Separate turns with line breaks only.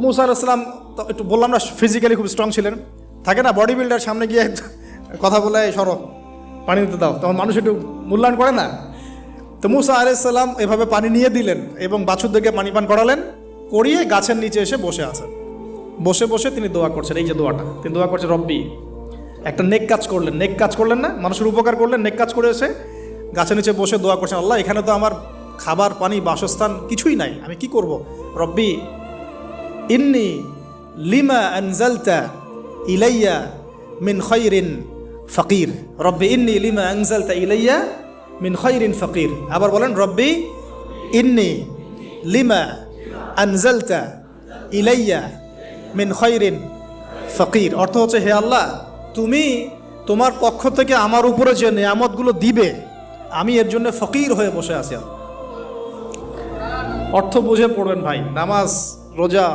মুসা আলাইহিস সালাম তো একটু বললাম না ফিজিক্যালি খুব স্ট্রং ছিলেন, থাকে না বডি বিল্ডার, সামনে গিয়ে কথা বলে সরো পানি দিতে দাও, তখন মানুষ একটু মূল্যায়ন করে না। তো মুসা আলাইহিস সালাম এভাবে পানি নিয়ে দিলেন এবং বাছুরদেরকে পানি পান করালেন, করিয়ে গাছের নিচে এসে বসে আছেন। বসে বসে তিনি দোয়া করছেন, এই যে দোয়াটা তিনি দোয়া করছেন, রব্বি, একটা নেক কাজ করলেন, নেক কাজ করলেন না, মানুষের উপকার করলেন, নেক কাজ করে এসে গাছের নিচে বসে দোয়া করছেন, আল্লাহ এখানে তো আমার খাবার পানি বাসস্থান কিছুই নাই, আমি কি করব। রব্বি ইন্নি লিমা আনজালতা ইলাইয়া মিন খায়রিন ফকির, রব্বি ইন্নি লিমা আনজালতা ইলাইয়া মিন খায়রিন ফকির। আবার বলেন, রব্বি ইন্নি লিমা আনজালতা ইলাইয়া মিন খায়রিন ফকির। অর্থ হচ্ছে, হে আল্লাহ, তুমি তোমার পক্ষ থেকে আমার উপরে যে নেয়ামতগুলো দিবে, আমি এর জন্য ফকির হয়ে বসে আছি। অর্থ বুঝে পড়বেন ভাই, নামাজ রোজা